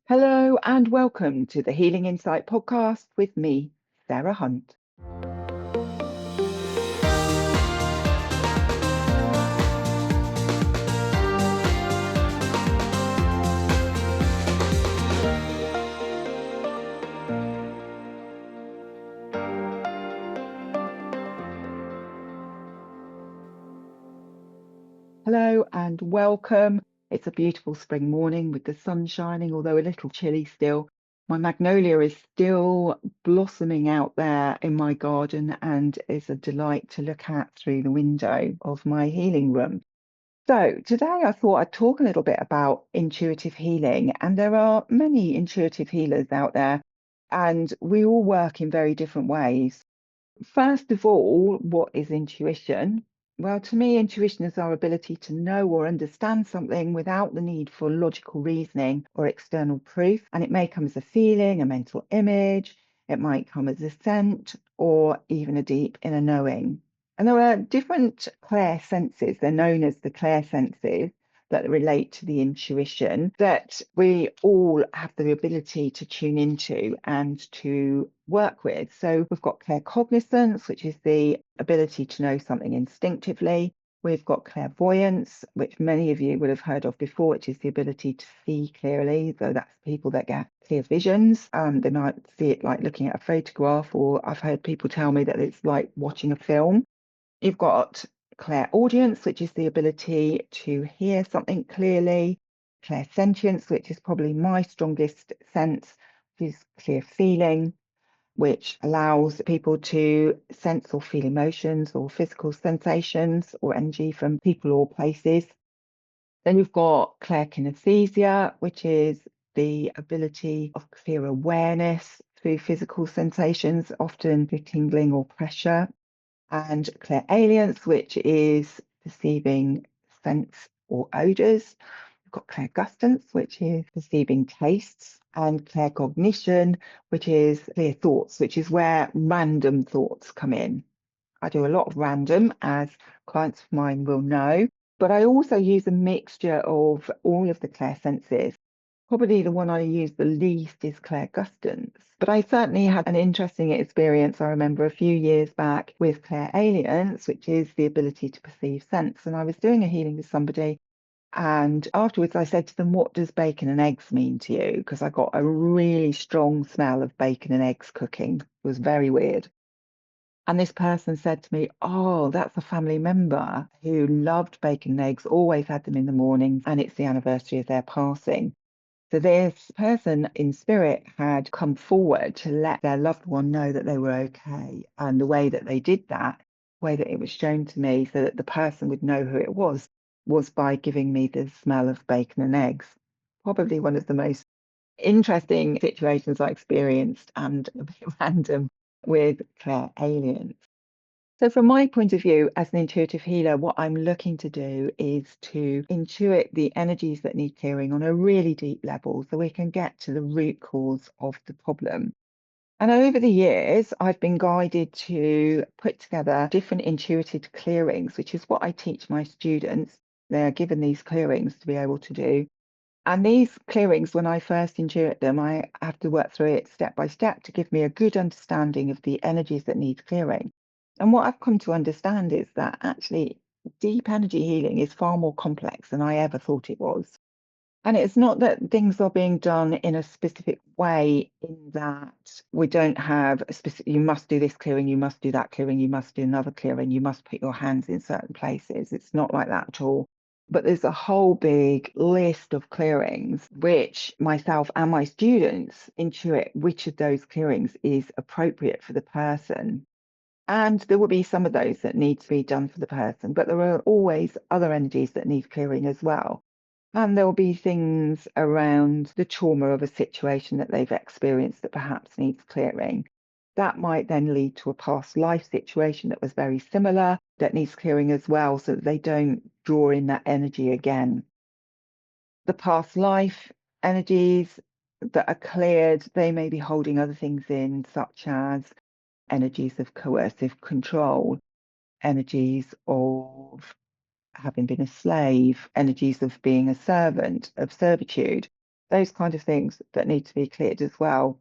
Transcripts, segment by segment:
Hello and welcome to the Healing Insight podcast with me, Sarah Hunt. Hello and welcome. It's a beautiful spring morning with the sun shining, although a little chilly still. My magnolia is still blossoming out there in my garden and is a delight to look at through the window of my healing room. So today I thought I'd talk a little bit about intuitive healing, and there are many intuitive healers out there, and we all work in very different ways. First of all, what is intuition? Well, to me, intuition is our ability to know or understand something without the need for logical reasoning or external proof. And it may come as a feeling, a mental image, it might come as a scent, or even a deep inner knowing. And there are different clair senses, they're known as the clair senses, that relate to the intuition that we all have the ability to tune into and to work with. So we've got claircognizance, which is the ability to know something instinctively. We've got clairvoyance, which many of you would have heard of before, which is the ability to see clearly. So that's people that get clear visions. They might see it like looking at a photograph, or I've heard people tell me that it's like watching a film. You've got clairaudience, which is the ability to hear something clearly. Clairsentience, which is probably my strongest sense, which is clear feeling, which allows people to sense or feel emotions or physical sensations or energy from people or places. Then you've got clairkinesthesia, which is the ability of clear awareness through physical sensations, often through tingling or pressure, and clairalience, which is perceiving scents or odours. We've got clairgustance, which is perceiving tastes, and claircognition, which is clear thoughts, which is where random thoughts come in. I do a lot of random, as clients of mine will know, but I also use a mixture of all of the clair senses. Probably the one I use the least is clairgustance, but I certainly had an interesting experience. I remember a few years back with clairalience, which is the ability to perceive scents. And I was doing a healing with somebody, and afterwards I said to them, "What does bacon and eggs mean to you?" Because I got a really strong smell of bacon and eggs cooking. It was very weird. And this person said to me, "Oh, that's a family member who loved bacon and eggs, always had them in the morning, and it's the anniversary of their passing." So this person in spirit had come forward to let their loved one know that they were okay. And the way that they did that, the way that it was shown to me so that the person would know who it was by giving me the smell of bacon and eggs. Probably one of the most interesting situations I experienced, and a bit random with Claire Aliens. So, from my point of view as an intuitive healer, what I'm looking to do is to intuit the energies that need clearing on a really deep level so we can get to the root cause of the problem. And over the years, I've been guided to put together different intuitive clearings, which is what I teach my students. They are given these clearings to be able to do. And these clearings, when I first intuit them, I have to work through it step by step to give me a good understanding of the energies that need clearing. And what I've come to understand is that actually deep energy healing is far more complex than I ever thought it was. And it's not that things are being done in a specific way, in that we don't have a specific, you must do this clearing, you must do that clearing, you must do another clearing, you must put your hands in certain places. It's not like that at all. But there's a whole big list of clearings, which myself and my students intuit which of those clearings is appropriate for the person. And there will be some of those that need to be done for the person, but there are always other energies that need clearing as well. And there'll be things around the trauma of a situation that they've experienced that perhaps needs clearing. That might then lead to a past life situation that was very similar that needs clearing as well, so that they don't draw in that energy again. The past life energies that are cleared, they may be holding other things in, such as energies of coercive control, energies of having been a slave, energies of being a servant, of servitude. those kind of things that need to be cleared as well.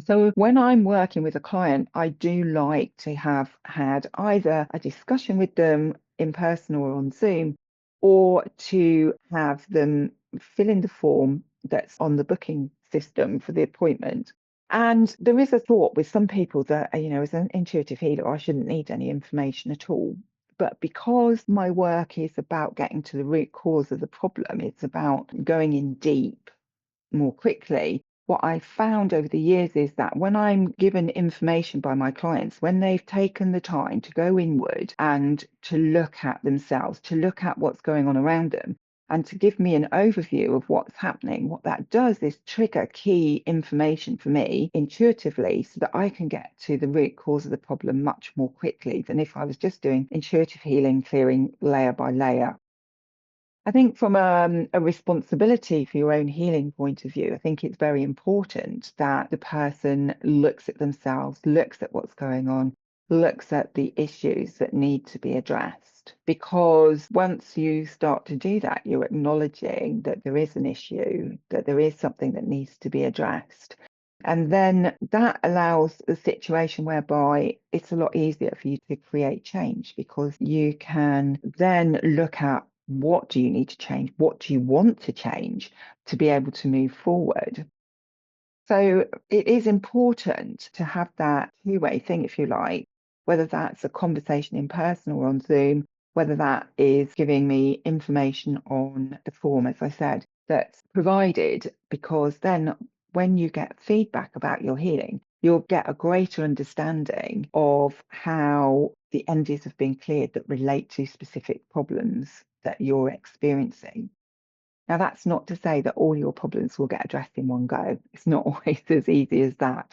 So when I'm working with a client, I do like to have had either a discussion with them in person or on Zoom, or to have them fill in the form that's on the booking system for the appointment. And there is a thought with some people that, as an intuitive healer, I shouldn't need any information at all. But because my work is about getting to the root cause of the problem, it's about going in deep more quickly. What I found over the years is that when I'm given information by my clients, when they've taken the time to go inward and to look at themselves, to look at what's going on around them, and to give me an overview of what's happening, what that does is trigger key information for me intuitively so that I can get to the root cause of the problem much more quickly than if I was just doing intuitive healing, clearing layer by layer. I think from a responsibility for your own healing point of view, I think it's very important that the person looks at themselves, looks at what's going on, looks at the issues that need to be addressed. Because once you start to do that, you're acknowledging that there is an issue, that there is something that needs to be addressed. And then that allows a situation whereby it's a lot easier for you to create change, because you can then look at what do you need to change? What do you want to change to be able to move forward? So it is important to have that two-way thing, if you like, whether that's a conversation in person or on Zoom, whether that is giving me information on the form, as I said, that's provided, because then when you get feedback about your healing, you'll get a greater understanding of how the energies have been cleared that relate to specific problems that you're experiencing. Now, that's not to say that all your problems will get addressed in one go. It's not always as easy as that.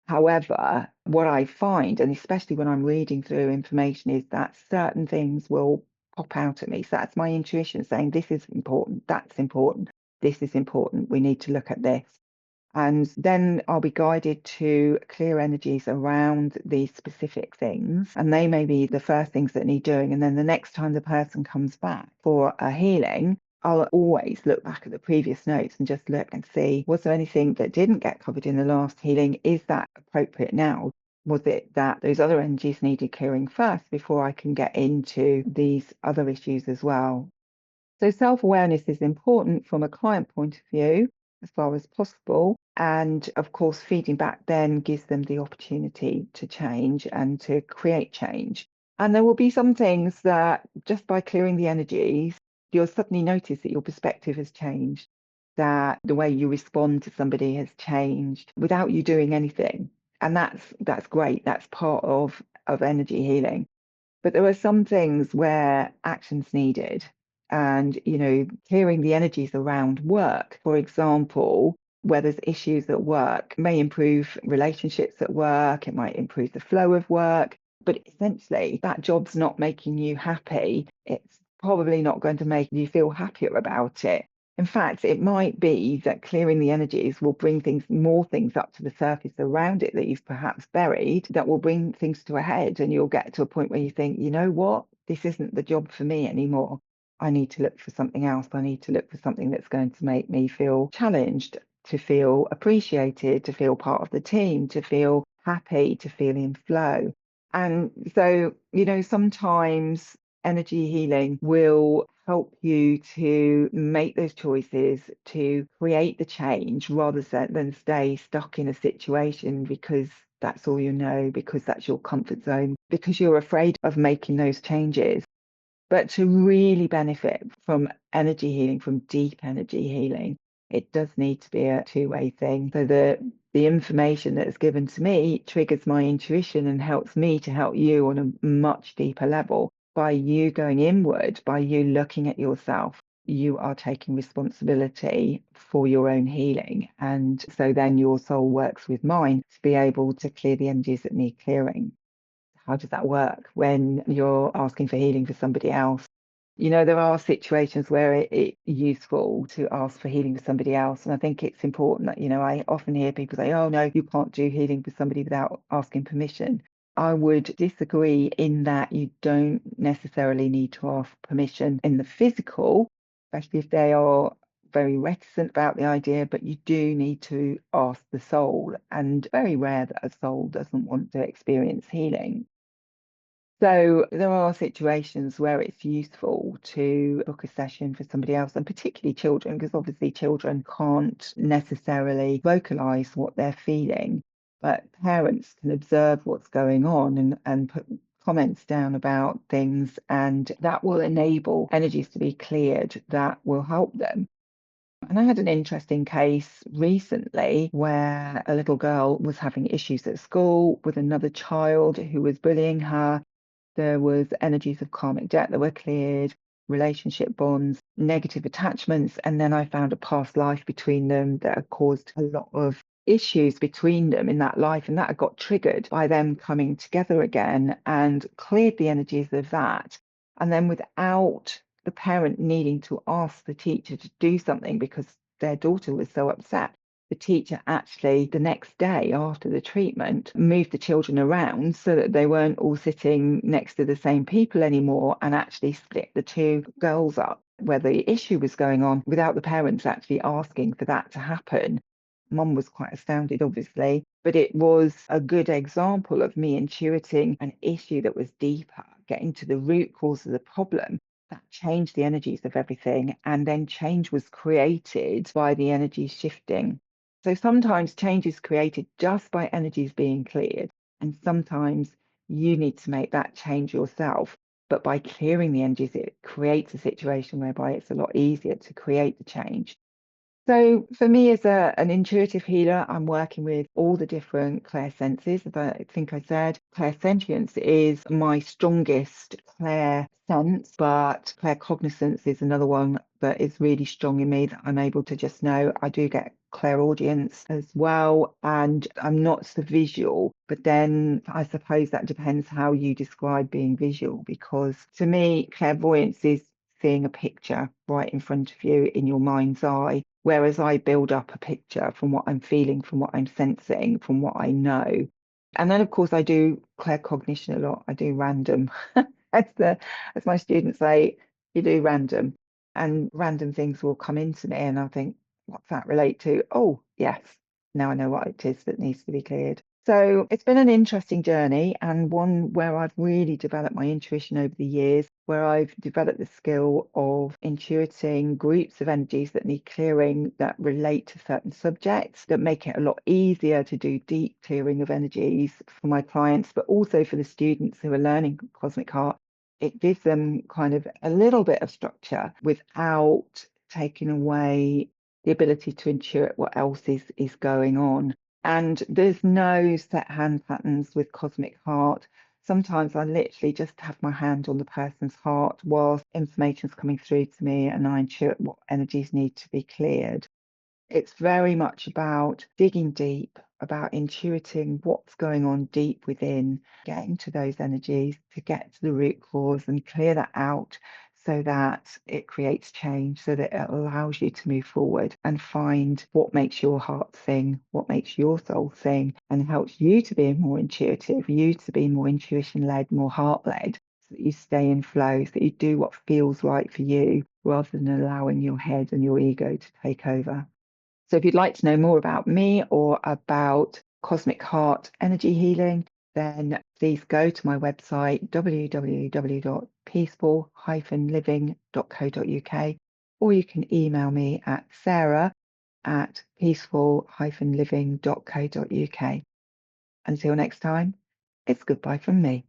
However, what I find, and especially when I'm reading through information, is that certain things will pop out at me. So that's my intuition saying, this is important, that's important, this is important, we need to look at this. And then I'll be guided to clear energies around these specific things. And they may be the first things that need doing. And then the next time the person comes back for a healing, I'll always look back at the previous notes and just look and see, was there anything that didn't get covered in the last healing? Is that appropriate now? Was it that those other energies needed clearing first before I can get into these other issues as well? So self-awareness is important from a client point of view as far as possible. And of course, feeding back then gives them the opportunity to change and to create change. And there will be some things that just by clearing the energies, you'll suddenly notice that your perspective has changed, that the way you respond to somebody has changed without you doing anything. And that's great. That's part of energy healing. But there are some things where action's needed. And, clearing the energies around work, for example, where there's issues at work, may improve relationships at work, it might improve the flow of work. But essentially, that job's not making you happy. It's probably not going to make you feel happier about it. In fact, it might be that clearing the energies will bring more things up to the surface around it that you've perhaps buried, that will bring things to a head. And you'll get to a point where you think, you know what, this isn't the job for me anymore. I need to look for something else. I need to look for something that's going to make me feel challenged, to feel appreciated, to feel part of the team, to feel happy, to feel in flow. And so, sometimes energy healing will help you to make those choices, to create the change rather than stay stuck in a situation because that's all you know, because that's your comfort zone, because you're afraid of making those changes. But to really benefit from energy healing, from deep energy healing, it does need to be a two-way thing. So the information that is given to me triggers my intuition and helps me to help you on a much deeper level. By you going inward, by you looking at yourself, you are taking responsibility for your own healing. And so then your soul works with mine to be able to clear the energies that need clearing. How does that work when you're asking for healing for somebody else? There are situations where it's useful to ask for healing for somebody else. And I think it's important that, I often hear people say, oh, no, you can't do healing for somebody without asking permission. I would disagree in that you don't necessarily need to ask permission in the physical, especially if they are very reticent about the idea, but you do need to ask the soul, and very rare that a soul doesn't want to experience healing. So there are situations where it's useful to book a session for somebody else, and particularly children, because obviously children can't necessarily vocalize what they're feeling, but parents can observe what's going on and put comments down about things, and that will enable energies to be cleared that will help them. And I had an interesting case recently where a little girl was having issues at school with another child who was bullying her. There was energies of karmic debt that were cleared, relationship bonds, negative attachments, and then I found a past life between them that had caused a lot of issues between them in that life, and that had got triggered by them coming together again and cleared the energies of that. And then without the parent needing to ask the teacher to do something because their daughter was so upset, the teacher actually, the next day after the treatment, moved the children around so that they weren't all sitting next to the same people anymore, and actually split the two girls up where the issue was going on without the parents actually asking for that to happen. Mum was quite astounded, obviously, but it was a good example of me intuiting an issue that was deeper, getting to the root cause of the problem that changed the energies of everything. And then change was created by the energies shifting. So sometimes change is created just by energies being cleared, and sometimes you need to make that change yourself. But by clearing the energies, it creates a situation whereby it's a lot easier to create the change. So for me as an intuitive healer, I'm working with all the different clairsenses. As I think I said, clairsentience is my strongest clair sense, but claircognizance is another one that is really strong in me that I'm able to just know. I do get clairaudience as well, and I'm not so visual, but then I suppose that depends how you describe being visual, because to me, clairvoyance is seeing a picture right in front of you in your mind's eye, whereas I build up a picture from what I'm feeling, from what I'm sensing, from what I know. And then, of course, I do claircognition a lot. I do random, as my students say, you do random, and random things will come into me, and I'll think, what's that relate to? Oh, yes, now I know what it is that needs to be cleared. So it's been an interesting journey, and one where I've really developed my intuition over the years, where I've developed the skill of intuiting groups of energies that need clearing that relate to certain subjects, that make it a lot easier to do deep clearing of energies for my clients, but also for the students who are learning cosmic heart. It gives them kind of a little bit of structure without taking away the ability to intuit what else is going on. And there's no set hand patterns with cosmic heart. Sometimes I literally just have my hand on the person's heart whilst information's coming through to me, and I intuit what energies need to be cleared. It's very much about digging deep, about intuiting what's going on deep within, getting to those energies to get to the root cause and clear that out so that it creates change, so that it allows you to move forward and find what makes your heart sing, what makes your soul sing, and helps you to be more intuitive, you to be more intuition led, more heart led, so that you stay in flow, so that you do what feels right for you rather than allowing your head and your ego to take over. So if you'd like to know more about me or about cosmic heart energy healing, then please go to my website, www.peaceful-living.co.uk, or you can email me at sarah@peaceful-living.co.uk. Until next time, it's goodbye from me.